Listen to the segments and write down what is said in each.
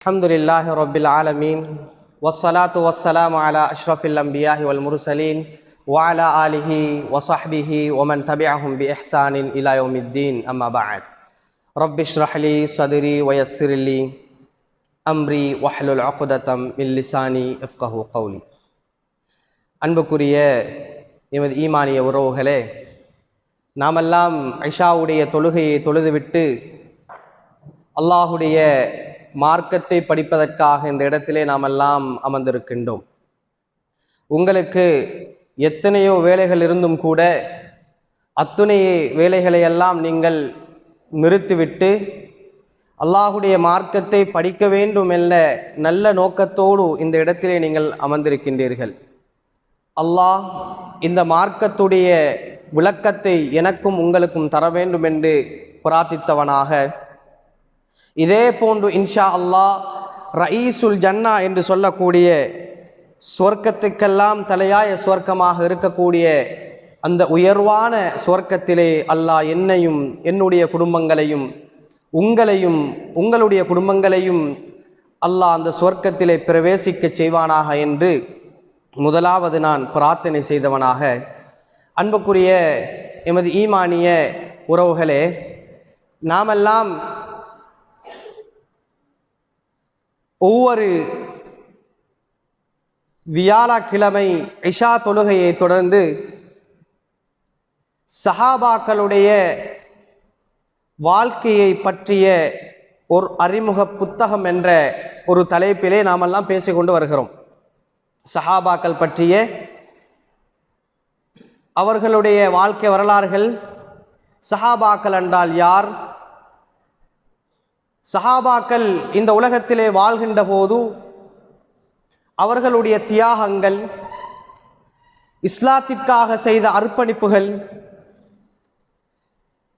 அல்ஹம்துலில்லாஹி ரப்பில் ஆலமீன் வஸ்ஸலாத்து வஸ்ஸலாமு அலா அஷ்ரஃபில் அன்பியாஹி வல் முர்சலீன் வ அலா ஆலிஹி வ ஸஹ்பிஹி வ மன் தபிஅஹும் பி இஹ்சானின் இலா யௌமித்தீன் அம்மா பஅத் ரப்பி இஷ்ரஹ் லி ஸத்ரி வ யஸ்ஸிர் லி அம்ரி வஹ்லுல் உக்ததம் மின் லிசானி யஃப்கஹு கௌலி. அன்புக்குரிய எமது ஈமானிய உறவுகளே, நாமெல்லாம் இஷாவுடைய தொழுகையை தொழுதுவிட்டு அல்லாஹுடைய மார்க்கத்தை படிப்பதற்காக இந்த இடத்திலே நாமெல்லாம் அமர்ந்திருக்கின்றோம். உங்களுக்கு எத்தனையோ வேலைகள் இருந்தும் கூட அத்துணை வேலைகளையெல்லாம் நீங்கள் நிறுத்திவிட்டு அல்லாஹுடைய மார்க்கத்தை படிக்க வேண்டும் என்ற நல்ல நோக்கத்தோடு இந்த இடத்திலே நீங்கள் அமர்ந்திருக்கின்றீர்கள். அல்லாஹ் இந்த மார்க்கத்துடைய விளக்கத்தை எனக்கும் உங்களுக்கும் தர வேண்டும் என்று பிரார்த்தித்தவனாக, இதே போன்று இன்ஷா அல்லாஹ் ரயீசுல் ஜன்னா என்று சொல்லக்கூடிய சொர்க்கத்துக்கெல்லாம் தலையாய சொர்க்கமாக இருக்கக்கூடிய அந்த உயர்வான சொர்க்கத்திலே அல்லாஹ் என்னையும் என்னுடைய குடும்பங்களையும் உங்களையும் உங்களுடைய குடும்பங்களையும் அல்லாஹ் அந்த சொர்க்கத்திலே பிரவேசிக்க செய்வானாக என்று முதலாவது நான் பிரார்த்தனை செய்தவனாக, அன்புக்குரிய எமது ஈமானிய உறவுகளே, நாமெல்லாம் ஒவ்வொரு வியாழக்கிழமை இஷா தொழுகையை தொடர்ந்து சஹாபாக்களுடைய வாழ்க்கையை பற்றிய ஒரு அறிமுக புத்தகம் என்ற ஒரு தலைப்பிலே நாமெல்லாம் பேசிக்கொண்டு வருகிறோம். சஹாபாக்கள் பற்றிய அவர்களுடைய வாழ்க்கை வரலாறுகள், சஹாபாக்கள் என்றால் யார், சஹாபாக்கள் இந்த உலகத்திலே வாழ்கின்ற போது அவர்களுடைய தியாகங்கள், இஸ்லாத்திற்காக செய்த அர்ப்பணிப்புகள்,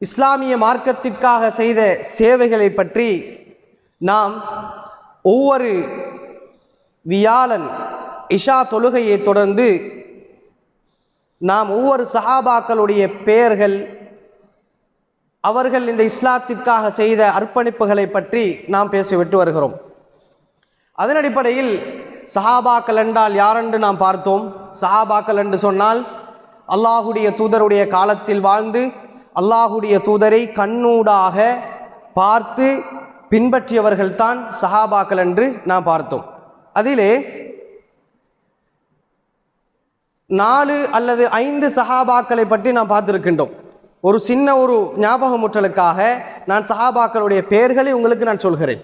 இஸ்லாமிய மார்க்கத்திற்காக செய்த சேவைகளை பற்றி நாம் ஒவ்வொரு வியாழன் இஷா தொழுகையை தொடர்ந்து நாம் ஒவ்வொரு சஹாபாக்களுடைய பெயர்கள், அவர்கள் இந்த இஸ்லாத்திற்காக செய்த அர்ப்பணிப்புகளை பற்றி நாம் பேசிவிட்டு வருகிறோம். அதன் அடிப்படையில் சஹாபாக்கள் என்றால் யாரென்று நாம் பார்த்தோம். சஹாபாக்கள் என்று சொன்னால் அல்லாஹுடைய தூதருடைய காலத்தில் வாழ்ந்து அல்லாஹுடைய தூதரை கண்ணூடாக பார்த்து பின்பற்றியவர்கள்தான் சஹாபாக்கள் என்று நாம் பார்த்தோம். அதிலே 4 அல்லது 5 சஹாபாக்களை பற்றி நாம் பார்த்திருக்கின்றோம். ஒரு சின்ன ஒரு ஞாபகமுற்றலுக்காக நான் சஹாபாக்களுடைய பெயர்களை உங்களுக்கு நான் சொல்கிறேன்.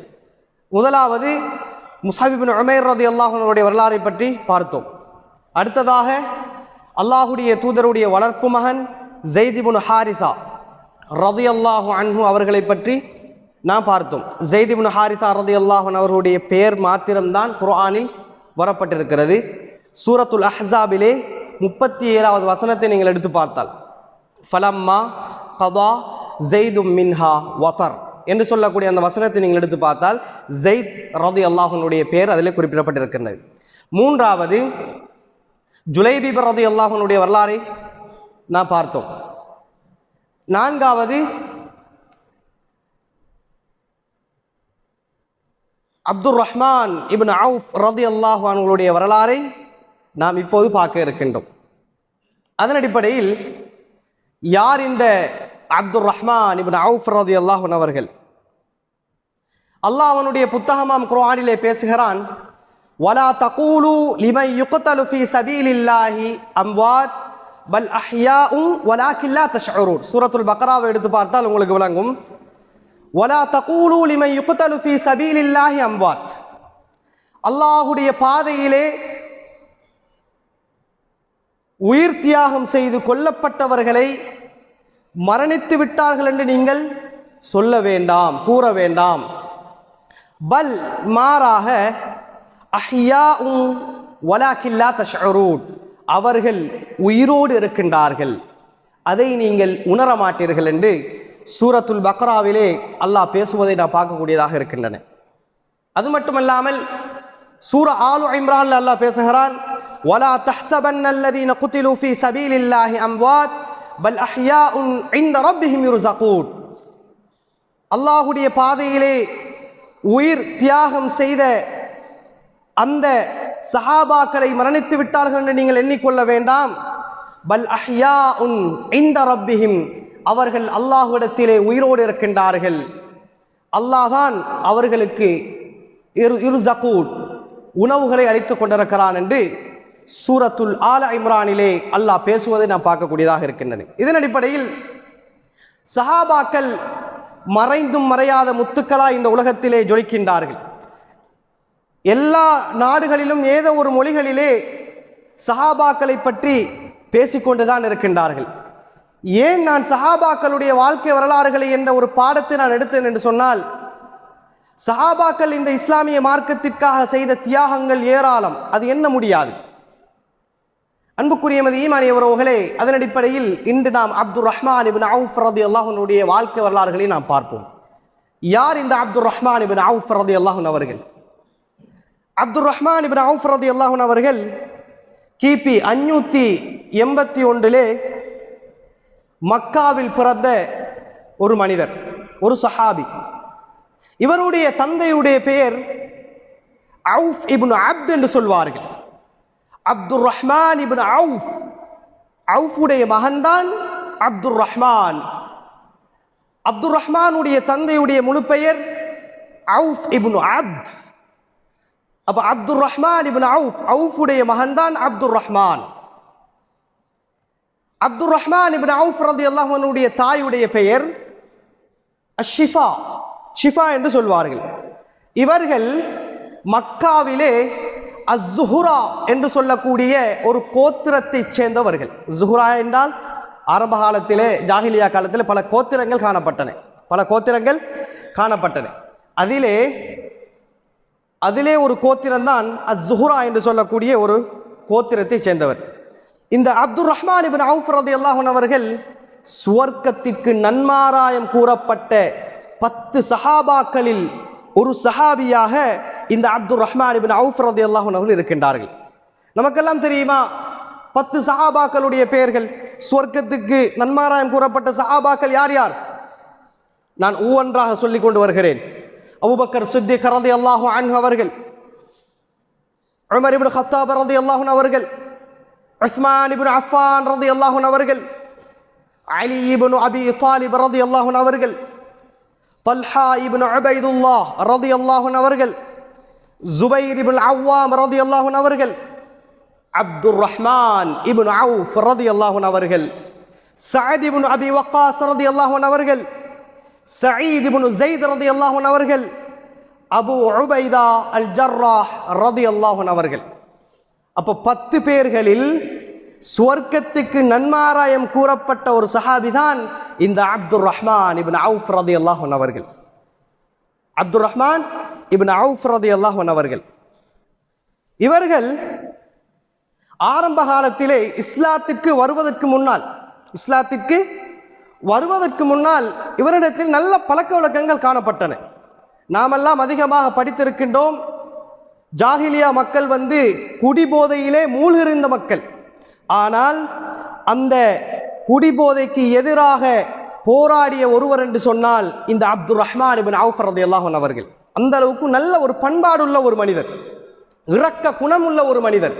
முதலாவது முஸ்அப் இப்னு உமைர் ரலியல்லாஹு அன்ஹுடைய வரலாறை பற்றி பார்த்தோம். அடுத்ததாக அல்லாஹுடைய தூதருடைய வளர்ப்பு மகன் ஸைத் இப்னு ஹாரிஸா ரலியல்லாஹு அன்ஹு அவர்களை பற்றி நாம் பார்த்தோம். ஸைத் இப்னு ஹாரிஸா ரலியல்லாஹு அன்ஹு அவர்களுடைய பெயர் மாத்திரம்தான் குர்ஆனில் வரப்பட்டிருக்கிறது. சூரத்துல் அஹ்ஸாபிலே 37வது வசனத்தை நீங்கள் எடுத்து பார்த்தால் ஃபலம்மா கதா ஸைதும் மின்ஹா வதர் என்று சொல்லக்கூடிய அந்த வசனத்தை நீங்கள் எடுத்து பார்த்தால் ஸைத் ரலியல்லாஹு அன்ஹுடைய பெயர் அதிலே குறிப்பிடப்பட்டிருக்கிறது. மூன்றாவது ஜுலைபிப் ரலியல்லாஹு அன்ஹுடைய வரலாறை நாம் பார்த்தோம். நான்காவது அப்துர் ரஹ்மான் இப்னு அவுஃப் ரலியல்லாஹு அன்ஹுடைய வரலாறை நாம் இப்போது பார்க்க இருக்கின்றோம். அதன் அடிப்படையில் யார் இந்த அப்துர் ரஹ்மான் இப்னு அவுஃப் ரலியல்லாஹு அன்ஹு அவர்கள்? அல்லாஹ் அவனுடைய புத்தகமாம் குர்ஆனிலே பேசுகிறான், வலா தகூலு லிமன் யுக்தலு ஃபீ ஸபீலில்லாஹி அம்வாத் பல் அஹ்யாஉ வலாக்கின் லா தஷ்உரூன். சூரத்துல் பக்ராவை எடுத்து பார்த்தால் உங்களுக்கு விளங்கும். வலா தகூலு லிமன் யுக்தலு ஃபீ ஸபீலில்லாஹி அம்வாத், அல்லாஹ்வுடைய பாதையிலே உயிர் தியாகம் செய்து கொல்லப்பட்டவர்களை மரணித்து விட்டார்கள் என்று நீங்கள் சொல்ல வேண்டாம், கூற வேண்டாம். பல் மாறாக அஹ்யாஉ வலாக்கின் லா தஷ்உரூன், அவர்கள் உயிரோடு இருக்கின்றார்கள், அதை நீங்கள் உணர மாட்டீர்கள் என்று சூரத்துல் பக்ராவிலே அல்லாஹ் பேசுவதை நாம் பார்க்கக்கூடியதாக இருக்கின்றன. அது மட்டுமல்லாமல் சூரா ஆலு இம்ரான்ல அல்லாஹ் பேசுகிறான், வலா தஹ்ஸபன்னல்லதீன குதிலு ஃபீ ஸபீலில்லாஹி அம்வாத் பல் அஹ்யாஉன் இன்த ரப்பிஹிம் யுர்ஸகூன். அல்லாஹ்வுடைய பாதையிலே உயிர் தியாகம் செய்த அந்த சஹாபாக்களை மரணித்து விட்டார்கள் என்று நீங்கள் எண்ணிக்கொள்ள வேண்டாம். பல் அஹ்யாஉன் இன்த ரப்பிஹிம், அவர்கள் அல்லாஹ்விடத்திலே உயிரோடு இருக்கின்றார்கள். அல்லாஹ் தான் அவர்களுக்கு இர்ஸகூன், உணவுகளை அளித்துக் கொண்டிருக்கிறான் என்று சூரத்துல் ஆல இம்ரானிலே அல்லாஹ் பேசுவதை நாம் பார்க்கக்கூடியதாக இருக்கின்றன. இதன் அடிப்படையில் சஹாபாக்கள் மறைந்தும் மறையாத முத்துக்களாய் இந்த உலகத்திலே ஜொலிக்கின்றார்கள். எல்லா நாடுகளிலும் ஏதோ ஒரு மொழிகளிலே சஹாபாக்களை பற்றி பேசிக்கொண்டுதான் இருக்கின்றார்கள். ஏன் நான் சஹாபாக்களுடைய வாழ்க்கை வரலாறுகளை என்ற ஒரு பாடத்தை நான் எடுத்தேன் என்று சொன்னால், சஹாபாக்கள் இந்த இஸ்லாமிய மார்க்கத்திற்காக செய்த தியாகங்கள் ஏராளம், அது எண்ண முடியாது. அன்புக்குரிய ஈமானியவர்களே, அதன் அடிப்படையில் இன்று நாம் அப்துர் ரஹ்மான் இப்னு அவுஃப் ரலியல்லாஹு அன்ஹுடைய வாழ்க்கை வரலாறுகளை நாம் பார்ப்போம். யார் இந்த அப்துர் ரஹ்மான் இப்னு அவுஃப் ரலியல்லாஹு அன்ஹு அவர்கள்? அப்துர் ரஹ்மான் இப்னு அவுஃப் ரலியல்லாஹு அன்ஹு அவர்கள் கிபி 581 மக்காவில் பிறந்த ஒரு மனிதர், ஒரு சஹாபி. இவருடைய தந்தையுடைய பெயர் அவுஃப் இப்னு அப்த் என்று சொல்வார்கள். அப்துர் ரஹ்மான் இப்னு அவுஃப், அவுஃபுடைய மகன்தான் அப்துர் ரஹ்மான். அப்துர் ரஹ்மானுடைய தந்தையுடைய முழு பெயர் அவுஃப் இப்னு அப்த். அப்ப அப்துர் ரஹ்மான் இப்னு அவுஃப், அவுஃபுடைய மகன்தான் அப்துர் ரஹ்மான். அப்துர் ரஹ்மான் இப்னு அவுஃப் ரலியல்லாஹு அன்ஹுடைய தாயுடைய பெயர் அஷ்ஷிஃபா, ஷிஃபா என்று சொல்வார்கள். இவர்கள் மக்காவிலே அஸ்ஸுஹுரா என்று சொல்லக்கூடிய ஒரு கோத்திரத்தை சேர்ந்தவர்கள். ஜுஹுரா என்றால் ஆரம்ப காலத்திலே, ஜாஹிலியா காலத்தில் பல கோத்திரங்கள் காணப்பட்டன. அதிலே ஒரு கோத்திரம்தான் அஸ்ஸுஹுரா என்று சொல்லக்கூடிய ஒரு கோத்திரத்தை சேர்ந்தவர். இந்த அப்துர் ரஹ்மான் இப்னு அவுஃப் ரலியல்லாஹு அன்ஹு அவர்கள் சுவர்க்கத்திற்கு நன்மாராயம் கூறப்பட்ட 10 சஹாபாக்களில் ஒரு சஹாபியாக இந்த அப்துர் ரஹ்மான் இப்னு அவுஃப் ரலியல்லாஹு அன்ஹு அவர்கள் இருக்கின்றார்கள். நமக்கெல்லாம் தெரியுமா 10 சஹாபாக்களுடைய பெயர்கள்? சுவர்க்கத்துக்கு நன்மாராயம் கூறப்பட்ட சஹாபாக்கள் யார் யார்? நான் ஒவ்வொன்றாக சொல்லிக் கொண்டு வருகிறேன். அபூபக்கர் சித்திக் ரலியல்லாஹு அன்ஹு அவர்கள், உமர் இப்னு கத்தாப் ரலியல்லாஹு அன்ஹு அவர்கள், உஸ்மான் இப்னு அஃபான் ரலியல்லாஹு அன்ஹு அவர்கள், அலி இப்னு அபி தாலிப் ரலியல்லாஹு அன்ஹு அவர்கள், தல்ஹா இப்னு உபைதுல்லாஹ் ரலியல்லாஹு அன்ஹு அவர்கள், ஜுபைர் இப்னு அவ்வாம் ரலியல்லாஹு அன்ஹு அவர்கள், அப்துர் ரஹ்மான் இப்னு அவுஃப் ரலியல்லாஹு அன்ஹு அவர்கள், சஅத் இப்னு அபி வக்காஸ் ரலியல்லாஹு அன்ஹு அவர்கள், சயீத் இப்னு ஸைத் ரலியல்லாஹு அன்ஹு அவர்கள், அபூ உபைதா அல் ஜர்ராஹ் ரலியல்லாஹு அன்ஹு அவர்கள். அப்போ 10 பேர்களில் சுவர்க்கத்துக்கு நன்மாராயம் கூறப்பட்ட ஒரு சஹாபி தான் இந்த அப்துர் ரஹ்மான் இப்னு அவுஃப் ரலியல்லாஹு அன்ஹு அவர்கள். அப்துர் ரஹ்மான் இப்னு அவுஃப் ரலியல்லாஹு அன்ஹு அவர்கள் இவர்கள் ஆரம்ப காலத்திலே இஸ்லாத்திற்கு வருவதற்கு முன்னால் இவரிடத்தில் நல்ல பழக்க வழக்கங்கள் காணப்பட்டன. நாமெல்லாம் அதிகமாக படித்திருக்கின்றோம். ஜாஹிலியா மக்கள் குடிபோதையிலே மூழ்கிருந்த மக்கள். ஆனால் அந்த குடிபோதைக்கு எதிராக போராடிய ஒருவர் என்று சொன்னால் இந்த அப்துர் ரஹ்மான் இப்னு அவுஃப் ரலியல்லாஹு அன்ஹு அவர்கள். அந்த அளவுக்கு நல்ல ஒரு பண்பாடுள்ள ஒரு மனிதர், இரக்க குணமுள்ள ஒரு மனிதர்.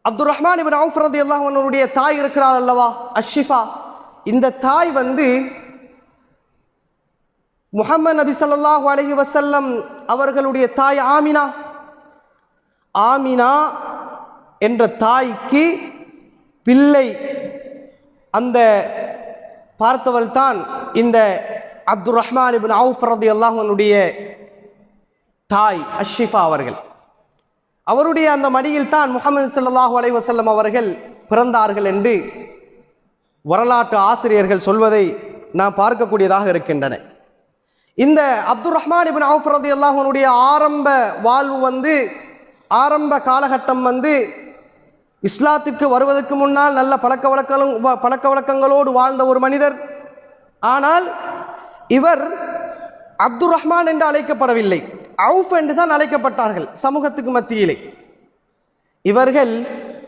அப்துர் ரஹ்மான் இப்னு அவுஃப் ரலியல்லாஹு அன்ஹுடைய தாய் இருக்கிறார் அல்லவா, அஷ்ஷிஃபா. இந்த தாய் முஹம்மது நபி ஸல்லல்லாஹு அலைஹி வஸல்லம் அவர்களுடைய தாய் ஆமினா என்ற தாய்க்கு பிள்ளை அந்த பார்த்தவள் தான் இந்த அப்துர் ரஹ்மான் இப்னு அவுஃப் ரலியல்லாஹு அன்ஹுடைய தாய் அஷ்ஷிஃபா அவர்கள். அவருடைய அந்த மடியில் தான் முஹம்மது ஸல்லல்லாஹு அலைஹி வஸல்லம் அவர்கள் பிறந்தார்கள் என்று வரலாற்று ஆசிரியர்கள் சொல்வதை நாம் பார்க்கக்கூடியதாக இருக்கின்றன. இந்த அப்துர் ரஹ்மான் இப்னு அவுஃப் ரலியல்லாஹு அன்ஹுடைய ஆரம்ப வாழ்வு ஆரம்ப காலகட்டம் இஸ்லாத்திற்கு வருவதற்கு முன்னால் நல்ல பழக்க வழக்கங்களோடு வாழ்ந்த ஒரு மனிதர். ஆனால் இவர் அப்துர் ரஹ்மான் என்று அழைக்கப்படவில்லை, அவுஃப் என்று தான் அழைக்கப்பட்டார்கள் சமூகத்துக்கு மத்தியிலே. இவர்கள்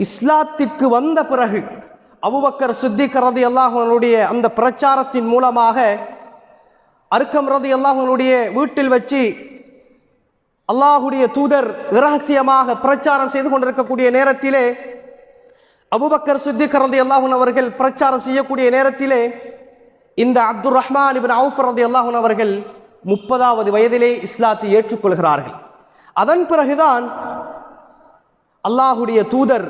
இஸ்லாத்திற்கு வந்த பிறகு அபூபக்கர் சித்திக் ரலியல்லாஹு அன்ஹுடைய அந்த பிரச்சாரத்தின் மூலமாக அர்க்கம் ரலியல்லாஹு அன்ஹுடைய வீட்டில் வச்சு அல்லாஹுடைய தூதர் இரகசியமாக பிரச்சாரம் செய்து கொண்டிருக்கக்கூடிய நேரத்திலே, அபூபக்கர் சித்திக் ரலியல்லாஹு அன்ஹு அவர்கள் பிரச்சாரம் செய்யக்கூடிய நேரத்திலே இந்த அப்துர் ரஹ்மான் இப்னு அவுஃப் ரலியல்லாஹு அன்ஹு அவர்கள் 30வது வயதிலே இஸ்லாத்தை ஏற்றுக்கொள்கிறார்கள். அதன் பிறகுதான் அல்லாஹுடைய தூதர்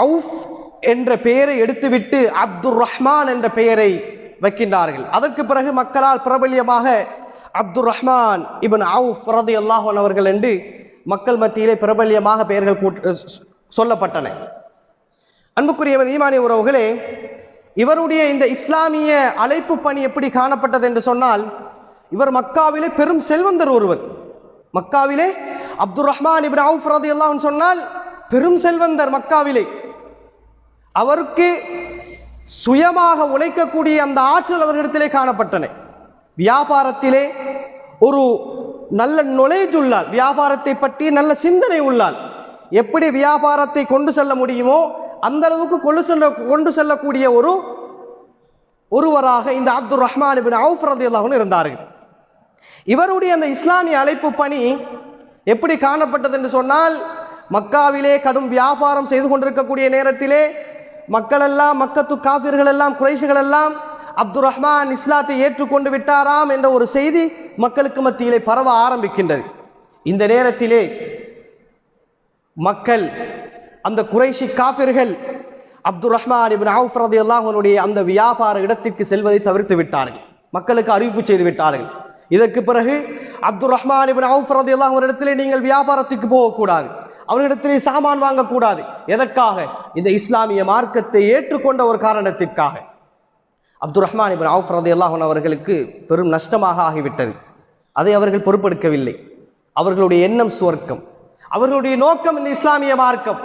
அவுஃப் என்ற பெயரை எடுத்துவிட்டு அப்துர் ரஹ்மான் என்ற பெயரை வைக்கின்றார்கள். அதற்கு பிறகு மக்களால் பிரபல்யமாக அப்துர் ரஹ்மான் இப்னு அவுஃப் ரலியல்லாஹு அன்ஹு அவர்கள் என்று மக்கள் மத்தியிலே பிரபல்யமாக பெயர்கள் சொல்லப்பட்டன. அன்புக்குரிய ஈமானிய உறவுகளே, இவருடைய இந்த இஸ்லாமிய அழைப்பு பணி எப்படி காணப்பட்டது என்று சொன்னால், இவர் மக்காவிலே பெரும் செல்வந்தர் ஒருவர். மக்காவிலே அப்துர் ரஹ்மான் இப்னு அவுஃப் ரலியல்லாஹு அன்ஹு சொன்னால் பெரும் செல்வந்தர் மக்காவிலே. அவருக்கு சுயமாக உழைக்கக்கூடிய அந்த ஆற்றல் அவர்களிடத்திலே காணப்பட்டன. வியாபாரத்திலே ஒரு நல்ல நொலேஜ் உள்ளால், வியாபாரத்தை பற்றி நல்ல சிந்தனை உள்ளால், எப்படி வியாபாரத்தை கொண்டு செல்ல முடியுமோ அந்த அளவுக்கு கொண்டு செல்லக்கூடிய ஒருவராக இந்த அப்துர் ரஹ்மான் இப்னு அவுஃப் ரலியல்லாஹு அன்ஹு இருந்தார்கள். இவருடைய அந்த இஸ்லாமிய அழைப்பு பணி எப்படி காணப்பட்டது என்று சொன்னால், மக்காவிலே கடும் வியாபாரம் செய்து கொண்டிருக்கக்கூடிய நேரத்திலே மக்கள் எல்லாம், மக்கத்து காஃபிர்கள் எல்லாம், குறைஷிகள் எல்லாம் அப்துர் ரஹ்மான் இஸ்லாத்தை ஏற்றுக்கொண்டு விட்டாராம் என்ற ஒரு செய்தி மக்களுக்கு மத்தியிலே பரவ ஆரம்பிக்கின்றது. இந்த நேரத்திலே மக்கள், அந்த குறைஷி காஃபிர்கள் அப்துர் ரஹ்மான் இப்னு அவுஃப் ரலியல்லாஹு அன்ஹுடைய அந்த வியாபார இடத்திற்கு செல்வதை தவிர்த்து விட்டார்கள். மக்களுக்கு அறிவிப்பு செய்து விட்டார்கள். இதற்கு பிறகு அப்துர் ரஹ்மான் இப்னு அவுஃப் ரலியல்லாஹு அன்ஹு இடத்திலே நீங்கள் வியாபாரத்துக்கு போகக்கூடாது, அவர்களிடத்திலே சாமான் வாங்கக்கூடாது. எதற்காக? இந்த இஸ்லாமிய மார்க்கத்தை ஏற்றுக்கொண்ட ஒரு காரணத்திற்காக. அப்துர் ரஹ்மான் இப்னு அவுஃப் ரலியல்லாஹு அன்ஹு அவர்களுக்கு பெரும் நஷ்டமாக ஆகிவிட்டது. அதை அவர்கள் பொறுப்பெடுக்கவில்லை. அவர்களுடைய எண்ணம் சுவர்க்கம், அவர்களுடைய நோக்கம் இந்த இஸ்லாமிய மார்க்கம்,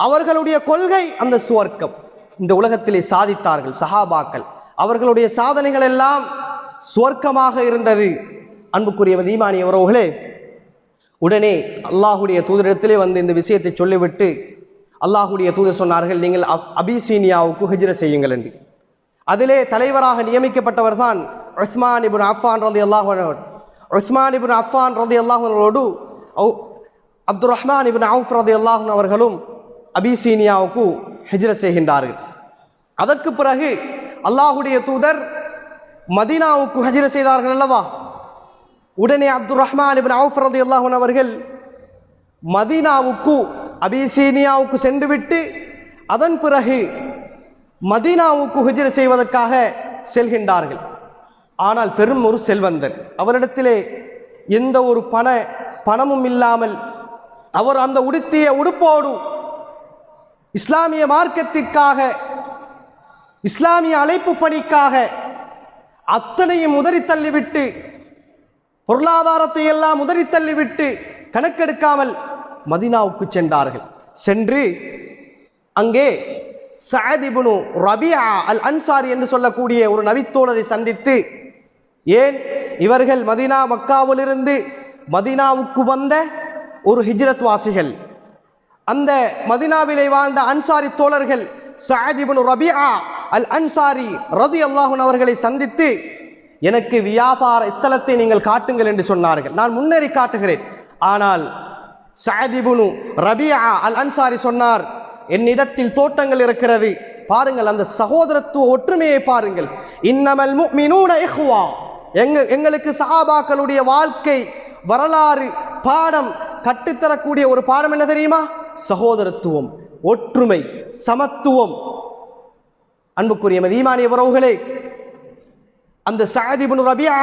அவர்களுடைய கொள்கை அந்த சுவர்க்கம். இந்த உலகத்திலே சாதித்தார்கள் சஹாபாக்கள், அவர்களுடைய சாதனைகள் எல்லாம் சுவர்க்கமாக இருந்தது. அன்புக்குரிய ஈமானிய உறவுகளே, உடனே அல்லாஹுடைய தூதரிடத்திலே வந்து இந்த விஷயத்தை சொல்லிவிட்டு அல்லாஹுடைய தூதர் சொன்னார்கள், நீங்கள் அபிசீனியாவுக்கு ஹிஜ்ர செய்யுங்கள் என்று. அதிலே தலைவராக நியமிக்கப்பட்டவர் தான் உஸ்மான் இப்னு அஃபான் ரலியல்லாஹு அன்ஹு. உஸ்மான் இப்னு அஃபான் ரலியல்லாஹு அன்ஹுவோடு அப்துர் ரஹ்மான் இப்னு அவுஃப் ரலியல்லாஹு அன்ஹு அவர்களும் அபிசீனியாவுக்கு ஹிஜ்ர செய்கின்றார்கள். அதற்கு பிறகு அல்லாஹுடைய தூதர் மதீனாவுக்கு ஹிஜ்ர செய்தார்கள் அல்லவா? உடனே அப்துர் ரஹ்மான் இப்னு அவுஃப் ரலியல்லாஹு அன்ஹு அவர்கள் மதீனாவுக்கு, அபிசீனியாவுக்கு சென்றுவிட்டு அதன் பிறகு மதீனாவுக்கு ஹிஜ்ர செய்வதற்காக செல்கின்றார்கள். ஆனால் பெரும் ஒரு செல்வந்தர், அவரிடத்திலே எந்த ஒரு பணமும் இல்லாமல் அவர் அந்த உடுத்திய உடுப்போடு இஸ்லாமிய மார்க்கத்திற்காக, இஸ்லாமிய அழைப்பு பணிக்காக அத்தனையும் உதறி தள்ளிவிட்டு, பொருளாதாரத்தை எல்லாம் உதறி தள்ளிவிட்டு கணக்கெடுக்காமல் மதீனாவுக்கு சென்றார்கள். சென்று அங்கே சஅத் இப்னு ரபிஆ அல் அன்சாரி என்று சொல்லக்கூடிய ஒரு நபித்தோழரை சந்தித்து, ஏன் இவர்கள் மதீனா மக்காவிலிருந்து மதீனாவுக்கு வந்த ஒரு ஹிஜ்ரத் வாசிகள், அந்த மதீனாவிலே வாழ்ந்த அன்சாரி தோழர்கள் சஅத் இப்னு ரபிஆ அல் அன்சாரி ரலியல்லாஹு அன்ஹு அவர்களை சந்தித்து, எனக்கு வியாபார ஸ்தலத்தை நீங்கள் காட்டுங்கள் என்று சொன்னார்கள். நான் முன்னேறி காட்டுகிறேன். ஆனால் சஅத் இப்னு ரபிஆ அல் அன்சாரி சொன்னார், என்னிடத்தில் தோட்டங்கள் இருக்கிறது. பாருங்கள், அந்த சகோதரத்துவ ஒற்றுமையை பாருங்கள். இன்னமல் முஃமினூன இஹ்வா, எங்களுக்கு சஹாபாக்களுடைய வாழ்க்கை வரலாறு பாடம் கற்றுத்தரக்கூடிய ஒரு பாடம் என்ன தெரியுமா? சகோதரத்துவம், ஒற்றுமை, சமத்துவம். அன்புக்குரிய ஈமானிய உறவுகளே, அந்த சஅத் இப்னு ரபிஆ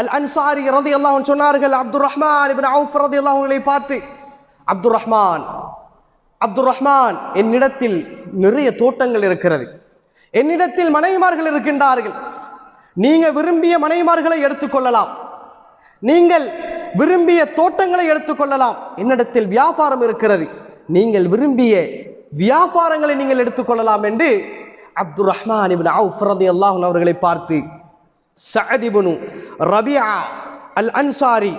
அல் அன்சாரி ரலியல்லாஹு அன்ஹு சொன்னார்கள் அப்துர் ரஹ்மான் இப்னு அவுஃப் ரலியல்லாஹு அன்ஹுவை பார்த்து, அப்துர் ரஹ்மான் என்னிடத்தில் நிறைய தோட்டங்கள் இருக்கிறது, என்னிடத்தில் மனைவிமார்கள் இருக்கின்றார்கள், நீங்க விரும்பிய மனைவிமார்களை எடுத்துக்கொள்ளலாம், நீங்கள் விரும்பிய தோட்டங்களை எடுத்துக்கொள்ளலாம், என்னிடத்தில் வியாபாரம் இருக்கிறது, நீங்கள் விரும்பிய வியாபாரங்களை நீங்கள் எடுத்துக்கொள்ளலாம் என்று அப்துர் ரஹ்மான் இப்னு அவுஃப் ரலியல்லாஹு அன்ஹு அவர்களை பார்த்து சஅத் இப்னு ரபிஆ அல் அன்சாரி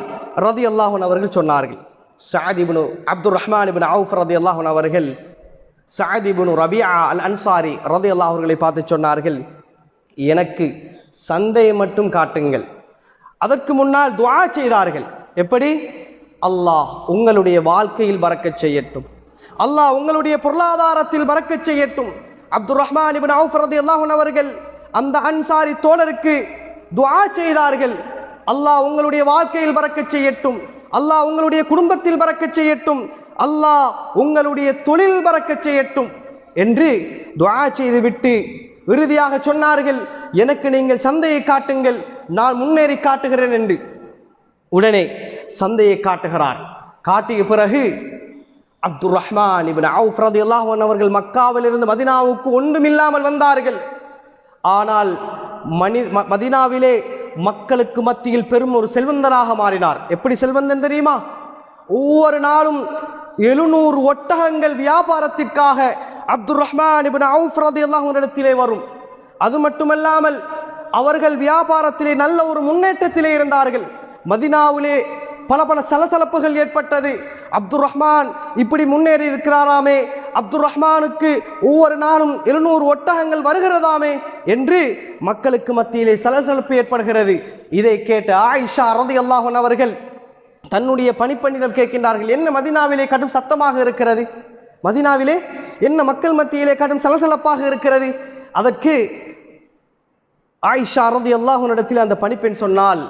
ரலியல்லாஹு அன்ஹு அவர்கள் சொன்னார்கள். சஅத் இப்னு அப்துர் ரஹ்மான் இப்னு அவுஃப் ரலியல்லாஹு அன்ஹு அவர்கள் சஅத் இப்னு ரபிஆ அல் அன்சாரி ரலியல்லாஹு அவர்களை பார்த்து சொன்னார்கள், எனக்கு சந்தையை மட்டும் காட்டுங்கள். அதற்கு முன்னால் துஆ செய்தார்கள். எப்படி? அல்லாஹ் உங்களுடைய வாழ்க்கையில் பரக்கத் செய்யட்டும், அல்லாஹ் உங்களுடைய பொருளாதாரத்தில் பரக்கத் செய்யட்டும். அப்துர் ரஹ்மான் இப்னு அவுஃப் ரலியல்லாஹு அன்ஹு அவர்கள் அந்த அன்சாரி தோழருக்கு துஆ செய்தார்கள். அல்லாஹ் உங்களுடைய வாழ்க்கையில் பரக்கத் செய்யட்டும், அல்லாஹ் உங்களுடைய குடும்பத்தில் பரக்கத் செய்யட்டும், அல்லாஹ் உங்களுடைய தொழில் பரக்கச் செய்யட்டும் என்று துஆ செய்துவிட்டு இறுதியாக சொன்னார்கள், எனக்கு நீங்கள் சந்தையை காட்டுங்கள், நான் முன்னேறி காட்டுகிறேன் என்று. உடனே சந்தையை காட்டுகிறார். காட்டிய பிறகு அப்துர் ரஹ்மான் இப்னு அவுஃப் ரலியல்லாஹு அன்ஹு அவர்கள் மக்காவில் இருந்து மதீனாவுக்கு ஒன்றுமில்லாமல் வந்தார்கள். ஆனால் மதீனாவிலே மக்களுக்கு மத்தியில் பெரும் ஒரு செல்வந்தராக மாறினார். எப்படி செல்வந்தன் தெரியுமா? ஒவ்வொரு நாளும் 700 ஒட்டகங்கள் வியாபாரத்திற்காக அப்துர் ரஹ்மான் இப்னு அவுஃப் ரலியல்லாஹு அன்ஹு இடத்திலே வரும். அது மட்டுமல்லாமல் அவர்கள் வியாபாரத்திலே நல்ல ஒரு முன்னேற்றத்திலே இருந்தார்கள். மதீனாவிலே பல பல சலசலப்புகள் ஏற்பட்டது. அப்துர் ரஹ்மான் இப்படி முன்னேறி இருக்கிறாராமே, அப்துர் ரஹ்மானுக்கு ஒவ்வொரு நாளும் 700 ஒட்டகங்கள் வருகிறதாமே என்று மக்களுக்கு மத்தியிலே சலசலப்பு ஏற்படுகிறது. இதை கேட்ட ஆயிஷா ரலியல்லாஹு அன்ஹா அவர்கள் தன்னுடைய பணிப்பெண்ணிடம் கேட்கின்றார்கள், என்ன மதீனாவிலே கடும் சத்தமாக இருக்கிறது, மதீனாவிலே என்ன மக்கள் மத்தியிலே கடும் சலசலப்பாக இருக்கிறது? அதற்கு ஆயிஷா ரலியல்லாஹு அன்ஹா இடத்தில் அந்த பணிப்பெண் சொன்னால்,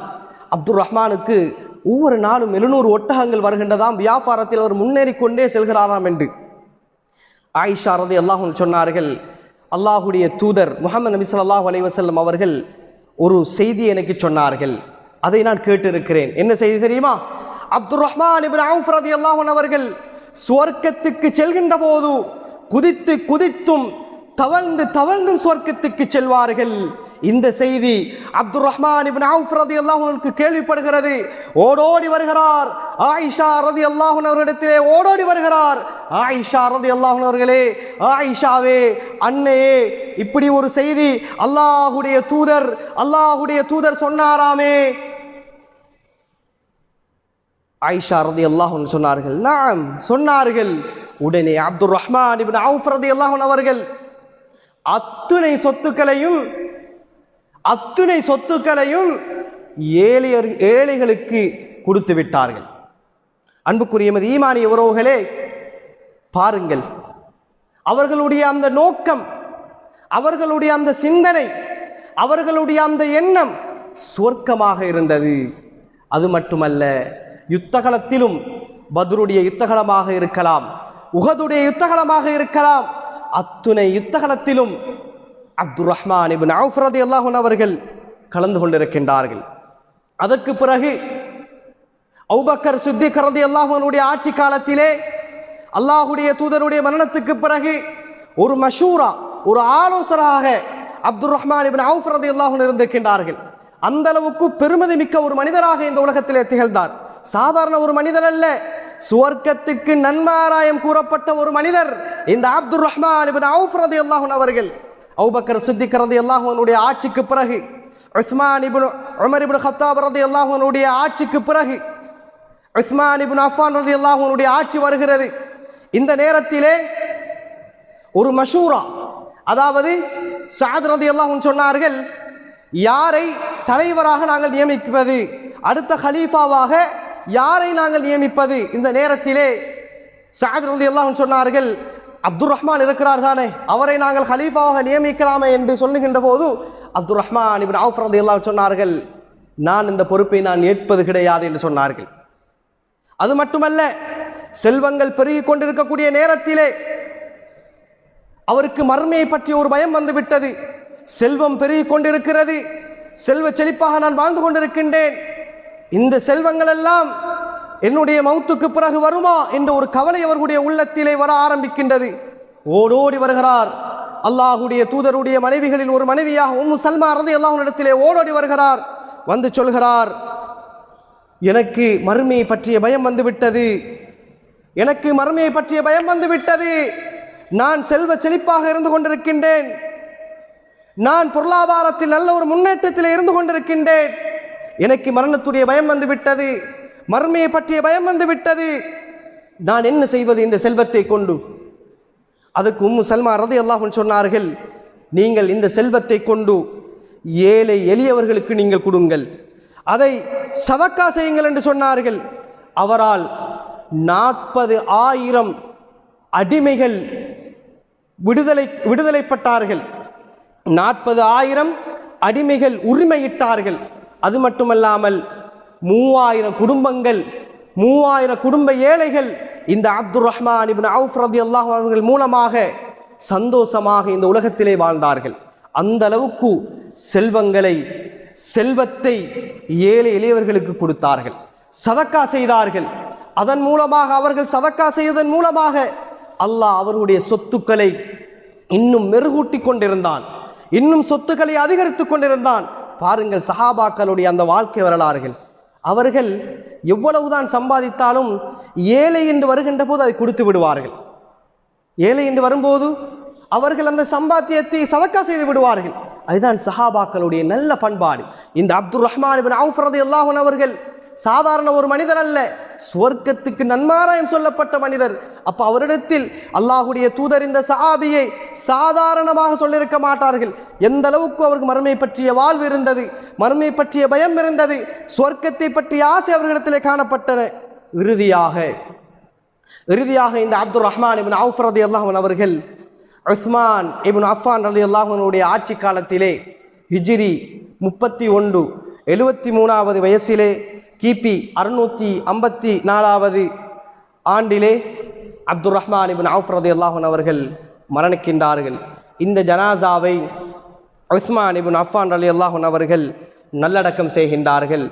அப்துர் ரஹ்மானுக்கு ஒவ்வொரு நாளும் 700 ஒட்டகங்கள் வருகின்றதாம், வியாபாரத்தில் அவர் முன்னேறி கொண்டே செல்கிறாராம் என்று. ஆயிஷா ரலியல்லாஹு அன்ஹா சொன்னார்கள், அல்லாஹுடைய தூதர் முஹம்மது நபி ஸல்லல்லாஹு அலைஹி வஸல்லம் அவர்கள் ஒரு செய்தி எனக்கு சொன்னார்கள், அதை நான் கேட்டிருக்கிறேன். என்ன செய்தி தெரியுமா? அப்துர் ரஹ்மான் இப்னு அவுஃப் ரலியல்லாஹு அன்ஹு அவர்கள் சுவர்க்கத்துக்கு செல்கின்ற போது குதித்து குதித்தும் தவழ்ந்து தவழ்ந்தும் சுவர்க்கத்துக்கு செல்வார்கள். இந்த செய்தி அப்துர் ரஹ்மான் இப்னு அவுஃப் ரலியல்லாஹு அன்ஹுக்கு கேள்விப்படுகிறது. ஓடோடி வருகிறார், ஆயிஷா ரலியல்லாஹு அன்ஹா அவரிடத்திலே ஓடோடி வருகிறார். ஆயிஷா ரலியல்லாஹு அன்ஹா அவர்களே, ஆயிஷாவே, அன்னையே, இப்படி ஒரு செய்தி அல்லாஹுடைய தூதர் சொன்னாராமே. ஆயிஷா ரலியல்லாஹு அன்ஹா சொன்னார்கள், நாம் சொன்னார்கள். உடனே அப்துர் ரஹ்மான் இப்னு அவுஃப் ரலியல்லாஹு அன்ஹு அவர்கள் அத்துணை சொத்துக்களையும் ஏழைகளுக்கு கொடுத்து விட்டார்கள். அன்புக்குரிய ஈமானிய உறவுகளே, பாருங்கள், அவர்களுடைய அந்த நோக்கம், அவர்களுடைய அந்த சிந்தனை, அவர்களுடைய அந்த எண்ணம் சொர்க்கமாக இருந்தது. அது மட்டுமல்ல, யுத்தகலத்திலும், பத்ருடைய யுத்தகலமாக இருக்கலாம், உஹதுடைய யுத்தகலமாக இருக்கலாம், அத்துணை யுத்தகலத்திலும் அப்துர் ரஹ்மான் இப்னு அவுஃப் ரலியல்லாஹு அன்ஹு அவர்கள் கலந்து கொண்டிருக்கின்றார்கள். அதற்கு பிறகு அபூபக்கர் சித்திக் ரலியல்லாஹு அன்ஹுடைய ஆட்சி காலத்திலே அல்லாஹுடைய தூதருடைய மரணத்துக்கு பிறகு ஒரு மஷூரா, ஒரு ஆலோசகராக அப்துர் ரஹ்மான் இப்னு அவுஃப் ரலியல்லாஹு அன்ஹு இருந்திருக்கின்றார்கள். அந்த அளவுக்கு பெருமதி மிக்க ஒரு மனிதராக இந்த உலகத்திலே திகழ்ந்தார். சாதாரண ஒரு மனிதர் அல்ல, சுவர்க்கத்துக்கு நன்மாராயம் கூறப்பட்ட ஒரு மனிதர் இந்த அப்துர் ரஹ்மான் இப்னு அவுஃப் ரலியல்லாஹு அன்ஹு அவர்கள். அபூபக்கர் சித்திக் ரலியல்லாஹு அன்ஹுடைய ஆட்சிக்கு பிறகு, உஸ்மான் இப்னு உமர் இப்னு கத்தாப் ரலியல்லாஹு அன்ஹுடைய ஆட்சிக்கு பிறகு உஸ்மான் இப்னு அஃபான் ரலியல்லாஹு அன்ஹுடைய ஆட்சி வருகிறது. இந்த நேரத்திலே ஒரு மஷூரா, அதாவது சஅத் ரலியல்லாஹு அன்ஹு சொன்னார்கள், யாரை தலைவராக நாங்கள் நியமிப்பது, அடுத்த கலீஃபாவாக யாரை நாங்கள் நியமிப்பது? இந்த நேரத்திலே சஅத் ரலியல்லாஹு அன்ஹு சொன்னார்கள், அப்துர் ரஹ்மான் இருக்கிறார் தானே, அவரை நாங்கள் கலீஃபாவாக நியமிக்கலாமே என்று சொல்லுகின்ற போது அப்துர் ரஹ்மான் இப்னு அவுஃப் ரலியல்லாஹு அன்ஹு சொன்னார்கள், நான் இந்த பொறுப்பை நான் ஏற்பது கிடையாது என்று சொன்னார்கள். அது மட்டுமல்ல, செல்வங்கள் பெருகிக் கொண்டிருக்கக்கூடிய நேரத்திலே அவருக்கு மர்மையை பற்றி ஒரு பயம் வந்துவிட்டது. செல்வம் பெருகிக் கொண்டிருக்கிறது, செல்வ செழிப்பாக நான் வாழ்ந்து கொண்டிருக்கின்றேன், இந்த செல்வங்கள் எல்லாம் என்னுடைய மௌத்துக்கு பிறகு வருமா என்ற ஒரு கவலை அவர்களுடைய உள்ளத்திலே வர ஆரம்பிக்கின்றது. ஓடோடி வருகிறார், அல்லாஹுடைய தூதருடைய மனைவிகளில் ஒரு மனைவியாக உம்மு சல்மா ரலியல்லாஹு அன்ஹா இடத்திலே ஓடோடி வருகிறார். வந்து சொல்கிறார், எனக்கு மர்மையை பற்றிய பயம் வந்துவிட்டது, எனக்கு மர்மையை பற்றிய பயம் வந்துவிட்டது, நான் செல்வ செழிப்பாக இருந்து கொண்டிருக்கின்றேன், நான் பொருளாதாரத்தில் நல்ல ஒரு முன்னேற்றத்தில் இருந்து கொண்டிருக்கின்றேன், எனக்கு மரணத்துடைய பயம் வந்துவிட்டது, மர்மையை பற்றிய பயம் வந்துவிட்டது, நான் என்ன செய்வது இந்த செல்வத்தை கொண்டு? அதுக்கு உம்மு சல்மா ரலியல்லாஹு அன்ஹா சொன்னார்கள், நீங்கள் இந்த செல்வத்தை கொண்டு ஏழை எளியவர்களுக்கு நீங்கள் கொடுங்கள், அதை சதக்கா செய்யுங்கள் என்று சொன்னார்கள். அவரால் 40,000 அடிமைகள் விடுதலைப்பட்டார்கள். 40,000 அடிமைகள் உரிமையிட்டார்கள். அது மட்டுமல்லாமல் 3000 குடும்பங்கள், 3000 குடும்ப ஏழைகள் இந்த அப்துர் ரஹ்மான் இப்னு அவுஃப் ரலியல்லாஹு அன்ஹு அவர்கள் மூலமாக சந்தோஷமாக இந்த உலகத்திலே வாழ்ந்தார்கள். அந்த அளவுக்கு செல்வத்தை ஏழை எளியவர்களுக்கு கொடுத்தார்கள், சதக்கா செய்தார்கள். அதன் மூலமாக அவர்கள் சதக்கா செய்வதன் மூலமாக அல்லாஹ் அவர்களுடைய சொத்துக்களை இன்னும் மெருகூட்டி கொண்டிருந்தான், இன்னும் சொத்துக்களை அதிகரித்து கொண்டிருந்தான். பாருங்கள் சஹாபாக்களுடைய அந்த வாழ்க்கை வரலாறுகள். அவர்கள் எவ்வளவுதான் சம்பாதித்தாலும் ஏழை என்று வருகின்ற போது அதை கொடுத்து விடுவார்கள். ஏழை என்று வரும்போது அவர்கள் அந்த சம்பாத்தியத்தை சதக்கா செய்து விடுவார்கள். அதுதான் சஹாபாக்களுடைய நல்ல பண்பாடு. இந்த அப்துர் ரஹ்மான் இப்னு அவுஃப் ரலியல்லாஹு அன்ஹு அவர்கள் சாதாரண ஒரு மனிதர் அல்ல, சுவர்க்கத்துக்கு நன்மாராயம் சொல்லப்பட்ட மனிதர். அப்ப அவரிடத்தில் அல்லாஹுடைய தூதர் இந்த சஹாபியை சாதாரணமாக சொல்லியிருக்க மாட்டார்கள். எந்த அளவுக்கு அவருக்கு மறுமை பற்றிய வாழ்வு இருந்தது, மறுமை பற்றிய பயம் இருந்தது, சுவர்க்கத்தை பற்றிய ஆசை அவர்களிடத்திலே காணப்பட்டன. இறுதியாக இந்த அப்துர் ரஹ்மான் இப்னு அவுஃப் ரலியல்லாஹு அன்ஹு அவர்கள் உஸ்மான் இப்னு அஃபான் ரலியல்லாஹு அன்ஹுடைய ஆட்சி காலத்திலே ஹிஜ்ரி 31 73வது வயசிலே கிபி 654வது ஆண்டிலே அப்துர் ரஹ்மான் இப்னு அவுஃப் ரலியல்லாஹு அன்ஹு அவர்கள் மரணிக்கின்றார்கள். இந்த ஜனாசாவை உஸ்மான் இப்னு அஃபான் ரலியல்லாஹு அன்ஹு அவர்கள் நல்லடக்கம் செய்கின்றார்கள்.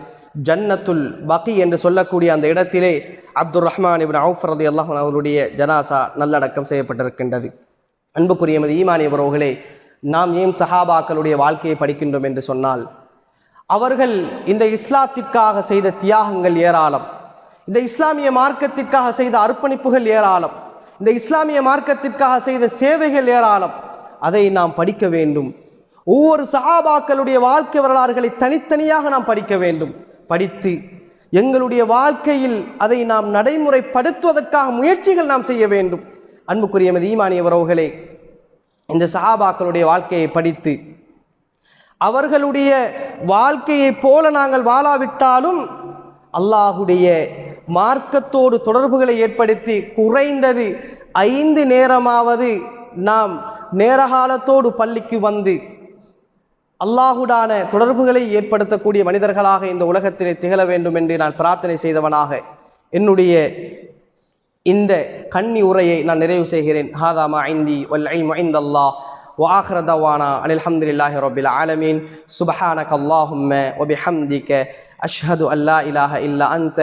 ஜன்னத்துல் பகி என்று சொல்லக்கூடிய அந்த இடத்திலே அப்துர் ரஹ்மான் இப்னு அவுஃப் ரலியல்லாஹு அன்ஹு அவருடைய ஜனாசா நல்லடக்கம் செய்யப்பட்டிருக்கின்றது. அன்புக்குரிய ஈமானிய உறவுகளே, நாம் ஏன் சஹாபாக்களுடைய வாழ்க்கையை படிக்கின்றோம் என்று சொன்னால், அவர்கள் இந்த இஸ்லாத்திற்காக செய்த தியாகங்கள் ஏராளம், இந்த இஸ்லாமிய மார்க்கத்திற்காக செய்த அர்ப்பணிப்புகள் ஏராளம், இந்த இஸ்லாமிய மார்க்கத்திற்காக செய்த சேவைகள் ஏராளம். அதை நாம் படிக்க வேண்டும். ஒவ்வொரு சஹாபாக்களுடைய வாழ்க்கை வரலாறுகளை தனித்தனியாக நாம் படிக்க வேண்டும். படித்து எங்களுடைய வாழ்க்கையில் அதை நாம் நடைமுறைப்படுத்துவதற்காக முயற்சிகள் நாம் செய்ய வேண்டும். அன்புக்குரிய ஈமானிய உறவுகளே, இந்த சஹாபாக்களுடைய வாழ்க்கையை படித்து அவர்களுடைய வாழ்க்கையை போல நாங்கள் வாழாவிட்டாலும் அல்லாஹுடைய மார்க்கத்தோடு தொடர்புகளை ஏற்படுத்தி குறைந்தது 5 நேரமாவது நாம் நேரகாலத்தோடு பள்ளிக்கு வந்து அல்லாஹுடான தொடர்புகளை ஏற்படுத்தக்கூடிய மனிதர்களாக இந்த உலகத்திலே திகழ வேண்டும் என்று நான் பிரார்த்தனை செய்தவனாக என்னுடைய இந்த கன்னி உரையை நான் நிறைவு செய்கிறேன். ஹாதா மா இந்தி வல் இல்மு இந்தல்லாஹ் வ ஆகிரு தவானா அனில் ஹம்துலில்லாஹி ரப்பில் ஆலமீன். சுப்ஹானக அல்லாஹும்ம வ பிஹம்திக அஷ்ஹது அன் லா இலாஹ இல்லா அன்த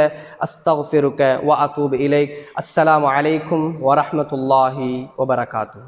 அஸ்தக்ஃபிருக வ அதூபு இலைக். அஸ்ஸலாமு அலைக்கும் வ ரஹ்மத்துல்லாஹி வ பரகாத்துஹு.